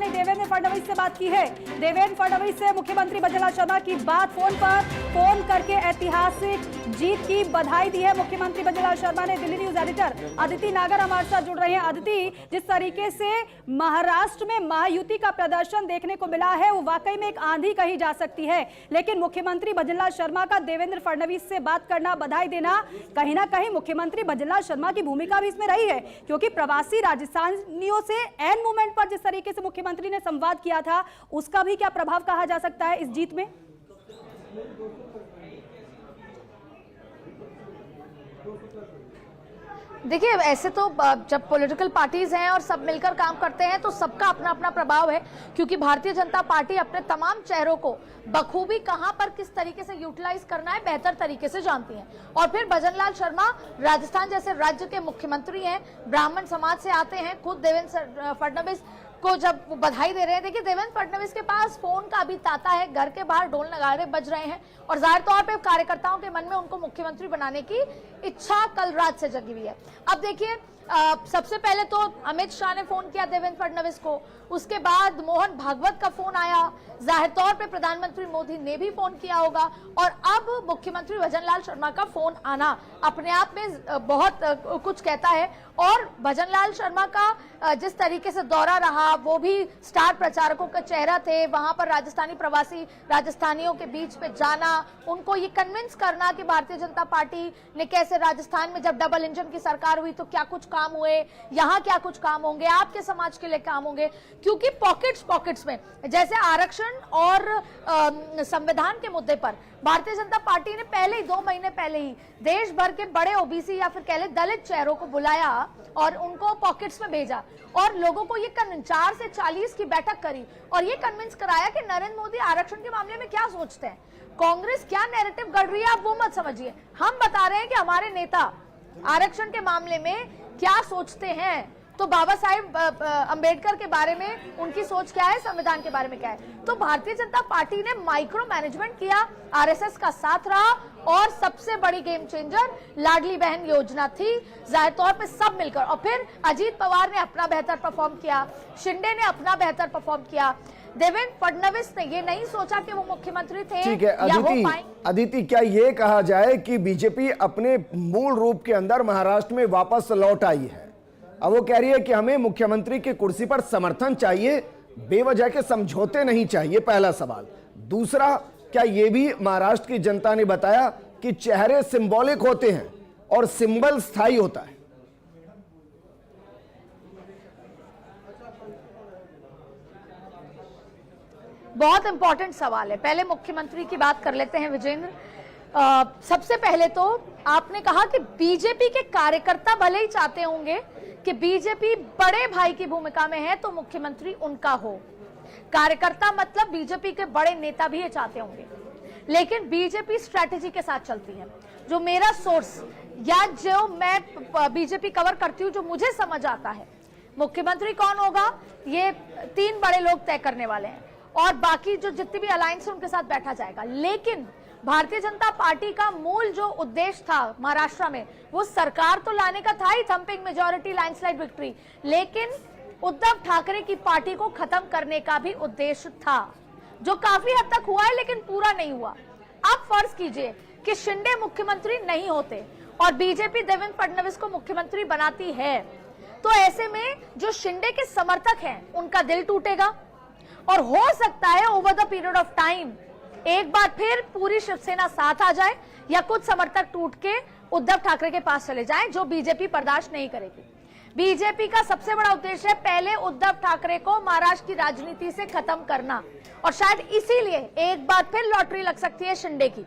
ने देवेंद्र फडणवीस से बात की है। देवेंद्र फडणवीस से मुख्यमंत्री भजनलाल शर्मा की बात फोन करके ऐतिहासिक जीत की बधाई दी है मुख्यमंत्री भजनलाल शर्मा ने। दिल्ली न्यूज एडिटर अदिति नागर हमारे साथ जुड़ रहे हैं। अदिति, जिस तरीके से महाराष्ट्र में महायुति का प्रदर्शन देखने को मिला है वो वाकई में एक आंधी कही जा सकती है, लेकिन मुख्यमंत्री भजनलाल शर्मा का देवेंद्र फडणवीस से बात करना, बधाई देना, कहीं ना कहीं मुख्यमंत्री भजनलाल शर्मा की भूमिका भी इसमें रही है, क्योंकि प्रवासी राजस्थानियों से एन मोमेंट पर जिस तरीके से मुख्यमंत्री ने संवाद किया था उसका भी क्या प्रभाव कहा जा सकता है इस जीत में? देखिए, ऐसे तो जब पॉलिटिकल पार्टीज हैं और सब मिलकर काम करते हैं तो सबका अपना अपना प्रभाव है, क्योंकि भारतीय जनता पार्टी अपने तमाम चेहरों को बखूबी कहां पर किस तरीके से यूटिलाइज करना है बेहतर तरीके से जानती हैं। और फिर भजनलाल शर्मा राजस्थान जैसे राज्य के मुख्यमंत्री हैं, ब्राह्मण समाज से आते हैं, खुद देवेंद्र फडणवीस को जब बधाई दे रहे हैं। देखिए, देवेंद्र फडणवीस के पास फोन का अभी तांता है, घर के बाहर ढोल नगाड़े बज रहे हैं और जाहिर तौर पे कार्यकर्ताओं के मन में उनको मुख्यमंत्री बनाने की इच्छा कल रात से जगी हुई है। अब देखिए, सबसे पहले तो अमित शाह ने फोन किया देवेंद्र फडणवीस को, उसके बाद मोहन भागवत का फोन आया, जाहिर तौर पे प्रधानमंत्री मोदी ने भी फोन किया होगा और अब मुख्यमंत्री भजनलाल शर्मा का फोन आना अपने आप में बहुत कुछ कहता है। और भजनलाल शर्मा का जिस तरीके से दौरा रहा, वो भी स्टार प्रचारकों का चेहरा थे, वहां पर राजस्थानी प्रवासी राजस्थानियों के बीच पे जाना, उनको ये कन्विंस करना कि भारतीय जनता पार्टी ने कैसे राजस्थान में जब डबल इंजन की सरकार हुई तो क्या कुछ काम हुए, यहाँ क्या कुछ काम होंगे, आपके समाज के लिए काम होंगे, क्योंकि पॉकेट्स में जैसे आरक्षण और संविधान के मुद्दे पर भारतीय जनता पार्टी ने पहले ही 2 महीने पहले ही देश भर के बड़े ओबीसी या फिर कह ले दलित चेहरों को बुलाया और उनको पॉकेट्स में भेजा और लोगों को ये 4 से 40 की बैठक करी और ये कन्विंस कराया कि नरेंद्र मोदी आरक्षण के मामले में क्या सोचते हैं, कांग्रेस क्या नैरेटिव गढ़ रही है, आप वो मत समझिए, हम बता रहे हैं कि हमारे नेता आरक्षण के मामले में क्या सोचते हैं। तो बाबा साहेब अंबेडकर के बारे में उनकी सोच क्या है, संविधान के बारे में क्या है। तो भारतीय जनता पार्टी ने माइक्रो मैनेजमेंट किया, आरएसएस का साथ रहा और सबसे बड़ी गेम चेंजर लाडली बहन योजना थी, जाहिर तौर पे सब मिलकर। और फिर अजीत पवार ने अपना बेहतर परफॉर्म किया, शिंदे ने अपना बेहतर परफॉर्म किया, देवेंद्र फडणवीस ने ये नहीं सोचा कि वो मुख्यमंत्री थे। ठीक है अदिति, क्या ये कहा जाए कि बीजेपी अपने मूल रूप के अंदर महाराष्ट्र में वापस लौट आई है? अब वो कह रही है कि हमें मुख्यमंत्री की कुर्सी पर समर्थन चाहिए, बेवजह के समझौते नहीं चाहिए, पहला सवाल। दूसरा, क्या ये भी महाराष्ट्र की जनता ने बताया कि चेहरे सिंबॉलिक होते हैं और सिंबल स्थायी होता है? बहुत इंपॉर्टेंट सवाल है। पहले मुख्यमंत्री की बात कर लेते हैं विजेंद्र। सबसे पहले तो आपने कहा कि बीजेपी के कार्यकर्ता भले ही चाहते होंगे कि बीजेपी बड़े भाई की भूमिका में है तो मुख्यमंत्री उनका हो, कार्यकर्ता मतलब बीजेपी के बड़े नेता भी ये चाहते होंगे, लेकिन बीजेपी स्ट्रैटेजी के साथ चलती है। जो मेरा सोर्स या जो मैं बीजेपी कवर करती हूँ, जो मुझे समझ आता है, मुख्यमंत्री कौन होगा ये 3 बड़े लोग तय करने वाले हैं और बाकी जो जितनी भी अलायंस है उनके साथ बैठा जाएगा। लेकिन भारतीय जनता पार्टी का मूल जो उद्देश्य था महाराष्ट्र में, वो सरकार तो लाने का था ही, थंपिंग मेजॉरिटी, लैंडस्लाइड विक्ट्री, लेकिन उद्धव ठाकरे की पार्टी को खत्म करने का भी उद्देश्य था, जो काफी हद तक हुआ है लेकिन पूरा नहीं हुआ। अब फर्ज कीजिए कि शिंदे मुख्यमंत्री नहीं होते और बीजेपी देवेंद्र फडणवीस को मुख्यमंत्री बनाती है, तो ऐसे में जो शिंदे के समर्थक हैं उनका दिल टूटेगा और हो सकता है over the period of time एक बार फिर पूरी शिवसेना साथ आ जाए या कुछ समर्थक टूट के उद्धव ठाकरे के पास चले जाएं, जो बीजेपी बर्दाश्त नहीं करेगी। बीजेपी का सबसे बड़ा उद्देश्य है पहले उद्धव ठाकरे को महाराष्ट्र की राजनीति से खत्म करना और शायद इसीलिए एक बार फिर लॉटरी लग सकती है शिंदे की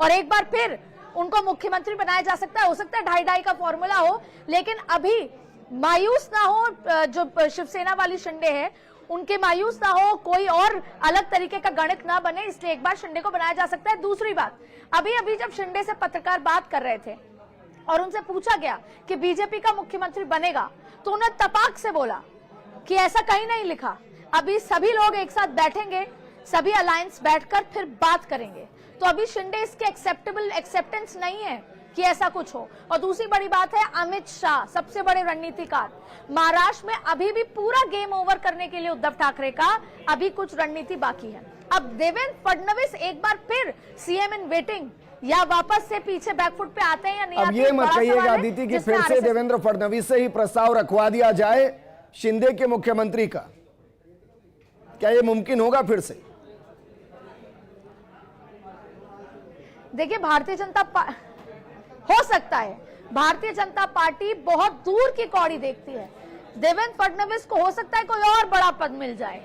और एक बार फिर उनको मुख्यमंत्री बनाया जा सकता है। हो सकता है 2.5 का फॉर्मूला हो, लेकिन अभी मायूस ना हो जो शिवसेना वाली शिंदे है, उनके मायूस ना हो, कोई और अलग तरीके का गणित ना बने, इसलिए एक बार शिंदे को बनाया जा सकता है। दूसरी बात, अभी जब शिंदे से पत्रकार बात कर रहे थे और उनसे पूछा गया कि बीजेपी का मुख्यमंत्री बनेगा, तो उन्होंने तपाक से बोला कि ऐसा कहीं नहीं लिखा, अभी सभी लोग एक साथ बैठेंगे, सभी अलायंस बैठकर फिर बात करेंगे। तो अभी शिंदे इसके एक्सेप्टेंस नहीं है कि ऐसा कुछ हो। और दूसरी बड़ी बात है, अमित शाह सबसे बड़े रणनीतिकार, महाराष्ट्र में अभी भी पूरा गेम ओवर करने के लिए उद्धव ठाकरे का अभी कुछ रणनीति बाकी है। अब देवेंद्र फडणवीस एक बार फिर सीएम इन वेटिंग या वापस से पीछे बैकफुट पे आते हैं या नहीं अब आते, ये मत बड़ा कहिएगा सवाल है, अदिति कि जिसमें फिर से RSS देवेंद्र फडणवीस से ही प्रस्ताव रखवा दिया जाए शिंदे के मुख्यमंत्री का, क्या ये मुमकिन होगा फिर से? देखिए, हो सकता है, भारतीय जनता पार्टी बहुत दूर की कौड़ी देखती है। देवेंद्र फडणवीस को हो सकता है कोई और बड़ा पद मिल जाए।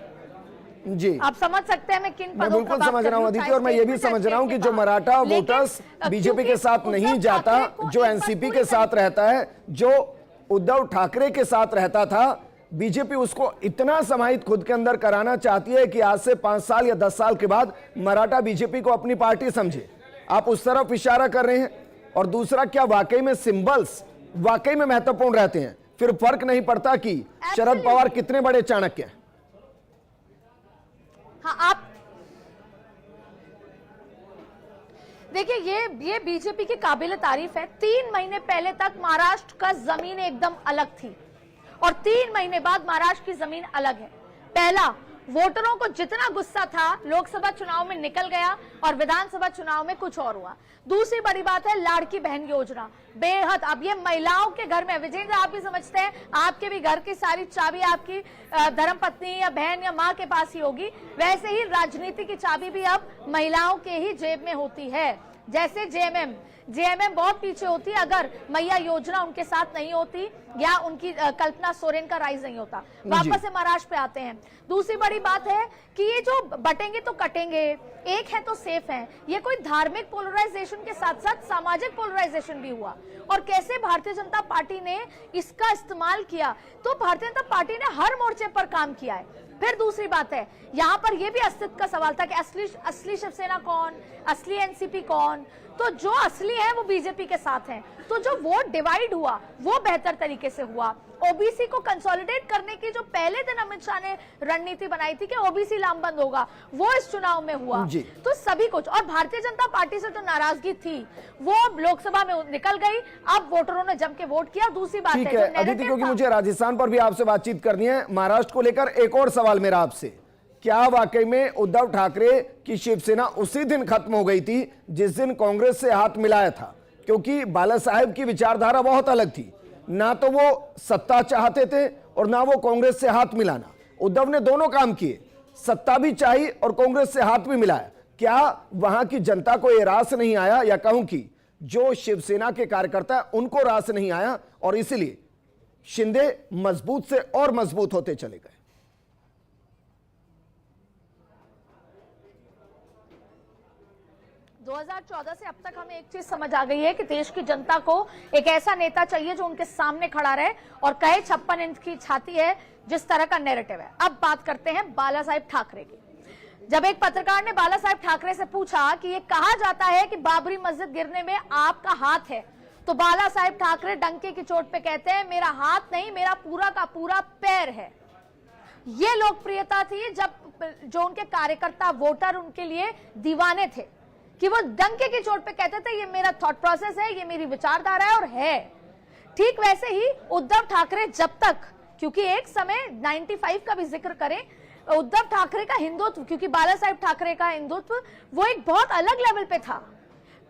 जी, आप समझ सकते हैं मैं किन मैं पदों बिल्कुल का बात समझ कर रहा हूं रही अदिति, और मैं ये भी समझ रहा हूं कि जो मराठा वोटर्स बीजेपी के साथ नहीं जाता, जो एनसीपी के साथ रहता है, जो उद्धव ठाकरे के साथ रहता था, बीजेपी उसको इतना समाहित खुद के अंदर कराना चाहती है कि आज से 5 साल या 10 साल के बाद मराठा बीजेपी को अपनी पार्टी समझे। आप उस तरफ इशारा कर रहे हैं। और दूसरा, क्या वाकई में सिंबल्स वाकई में महत्वपूर्ण रहते हैं? फिर फर्क नहीं पड़ता कि शरद पवार कितने बड़े चाणक्य हैं। हाँ, आप देखिए, ये बीजेपी की काबिल तारीफ है। 3 महीने पहले तक महाराष्ट्र का जमीन एकदम अलग थी और 3 महीने बाद महाराष्ट्र की जमीन अलग है। पहला, वोटरों को जितना गुस्सा था लोकसभा चुनाव में निकल गया और विधानसभा चुनाव में कुछ और हुआ। दूसरी बड़ी बात है लाड़की बहन योजना, बेहद अब ये महिलाओं के घर में। विजेंद्र, आप भी समझते हैं, आपके भी घर की सारी चाबी आपकी धर्मपत्नी या बहन या माँ के पास ही होगी। वैसे ही राजनीति की चाबी भी अब महिलाओं के ही जेब में होती है। जैसे जेएमएम बहुत पीछे होती अगर मैया योजना उनके साथ नहीं होती या उनकी कल्पना सोरेन का राइज नहीं होता। वापस से महाराष्ट्र पे आते हैं। दूसरी बड़ी बात है कि ये जो बटेंगे तो कटेंगे, एक है तो सेफ है, ये कोई धार्मिक पोलराइजेशन के साथ साथ सामाजिक पोलराइजेशन भी हुआ। और कैसे भारतीय जनता पार्टी ने इसका इस्तेमाल किया, तो भारतीय जनता पार्टी ने हर मोर्चे पर काम किया है। फिर दूसरी बात है, यहाँ पर यह भी अस्तित्व का सवाल था कि असली शिवसेना कौन, असली एनसीपी कौन। तो जो असली है वो बीजेपी के साथ हैं। तो जो वोट डिवाइड हुआ वो बेहतर तरीके से हुआ। ओबीसी को कंसोलिडेट करने की जो पहले दिन अमित शाह ने रणनीति बनाई थी कि ओबीसी लामबंद होगा, वो इस चुनाव में हुआ। तो सभी कुछ, और भारतीय जनता पार्टी से जो नाराजगी थी वो लोकसभा में निकल गई। अब वोटरों ने जम के वोट किया। दूसरी बात ठीक है अदिति, क्योंकि मुझे राजस्थान पर भी आपसे बातचीत करनी है, महाराष्ट्र को लेकर एक और सवाल मेरा आपसे, क्या वाकई में उद्धव ठाकरे की शिवसेना उसी दिन खत्म हो गई थी जिस दिन कांग्रेस से हाथ मिलाया था? क्योंकि बाला साहेब की विचारधारा बहुत अलग थी, ना तो वो सत्ता चाहते थे और ना वो कांग्रेस से हाथ मिलाना। उद्धव ने दोनों काम किए, सत्ता भी चाहिए और कांग्रेस से हाथ भी मिलाया। क्या वहां की जनता को यह रास नहीं आया, या कहूं कि जो शिवसेना के कार्यकर्ता उनको रास नहीं आया और इसलिए शिंदे मजबूत से और मजबूत होते चले गए? 2014 से अब तक हमें एक चीज समझ आ गई है कि देश की जनता को एक ऐसा नेता चाहिए जो उनके सामने खड़ा रहे और कहे 56 इंच की छाती है, जिस तरह का नैरेटिव है। अब बात करते हैं बाला साहेब ठाकरे की। जब एक पत्रकार ने बाला साहेब ठाकरे से पूछा कि ये कहा जाता है कि बाबरी मस्जिद गिरने में आपका हाथ है, तो बाला साहेब ठाकरे डंके की चोट पे कहते हैं मेरा हाथ नहीं, मेरा पूरा का पूरा पैर है। ये लोकप्रियता थी जब जो उनके कार्यकर्ता वोटर उनके लिए दीवाने थे कि वो डंके की चोट पे कहते थे ये मेरा थॉट प्रोसेस है, ये मेरी विचारधारा है और है। ठीक वैसे ही उद्धव ठाकरे जब तक, क्योंकि एक समय 95 का भी जिक्र करें, उद्धव ठाकरे का हिंदुत्व, क्योंकि बाला साहेब ठाकरे का हिंदुत्व वो एक बहुत अलग लेवल पे था।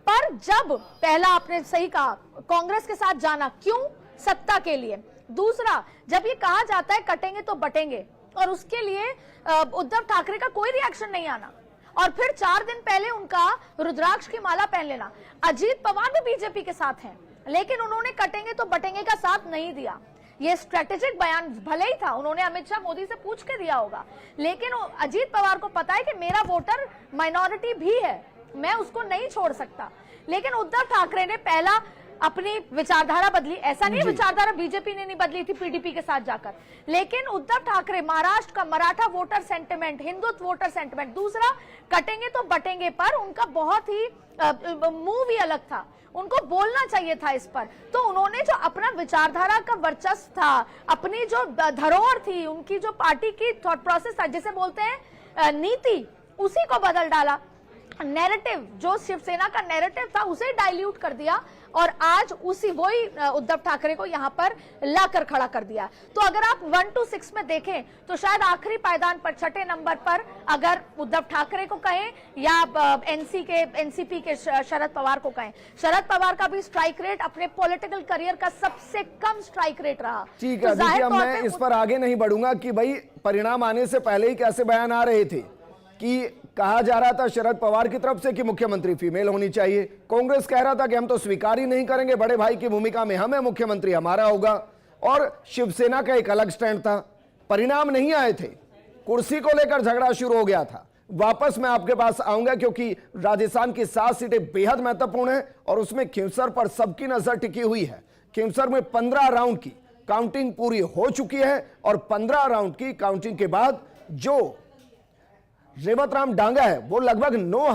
पर जब पहला आपने सही कहा कांग्रेस के साथ जाना, क्यों? सत्ता के लिए। दूसरा, जब ये कहा जाता है कटेंगे तो बटेंगे और उसके लिए उद्धव ठाकरे का कोई रिएक्शन नहीं आना, और फिर 4 दिन पहले उनका रुद्राक्ष की माला पहन लेना। अजीत पवार भी बीजेपी के साथ हैं, लेकिन उन्होंने कटेंगे तो बटेंगे का साथ नहीं दिया। ये स्ट्रेटेजिक बयान भले ही था, उन्होंने अमित शाह मोदी से पूछ के दिया होगा, लेकिन अजीत पवार को पता है कि मेरा वोटर माइनॉरिटी भी है, मैं उसको नहीं छोड़ सकता। लेकिन उद्धव ठाकरे ने पहला अपनी विचारधारा बदली। ऐसा नहीं विचारधारा बीजेपी ने नहीं बदली थी पीडीपी के साथ जाकर, लेकिन उद्धव ठाकरे महाराष्ट्र का Maratha voter sentiment, Hindutva voter sentiment, दूसरा कटेंगे तो बटेंगे पर उनका बहुत ही मूव ही अलग था, उनको बोलना चाहिए था इस पर। तो उन्होंने जो अपना विचारधारा का वर्चस्व था, अपनी जो धरोहर थी, उनकी जो पार्टी की थॉट प्रोसेस था, जिसे बोलते हैं नीति, उसी को बदल डाला। नैरेटिव, जो शिवसेना का नैरेटिव था उसे डाइल्यूट कर दिया और आज वही उद्धव ठाकरे को यहां पर लाकर खड़ा कर दिया। तो अगर आप 1 to 6 में देखें तो शायद आखिरी पायदान पर, छठे नंबर पर अगर उद्धव ठाकरे को कहें या एनसीपी के शरद पवार को कहें, शरद पवार का भी स्ट्राइक रेट अपने पॉलिटिकल करियर का सबसे कम स्ट्राइक रेट रहा। ठीक है, देखिए अब मैं इस पर आगे नहीं बढ़ूंगा कि भाई परिणाम आने से पहले ही कैसे बयान आ रहे थे कि कहा जा रहा था शरद पवार की तरफ से कि मुख्यमंत्री फीमेल होनी चाहिए, कांग्रेस कह रहा था कि हम तो स्वीकार ही नहीं करेंगे, बड़े भाई की भूमिका में हमें मुख्यमंत्री हमारा होगा, और शिवसेना का एक अलग स्टैंड था। परिणाम नहीं आए थे, कुर्सी को लेकर झगड़ा शुरू हो गया था। वापस मैं आपके पास आऊंगा क्योंकि राजस्थान की 7 सीटें बेहद महत्वपूर्ण है और उसमें खींवसर पर सबकी नजर टिकी हुई है। खींवसर में 15 राउंड की काउंटिंग पूरी हो चुकी है और 15 राउंड की काउंटिंग के बाद जो रेवत राम डांगा है वो लगभग 9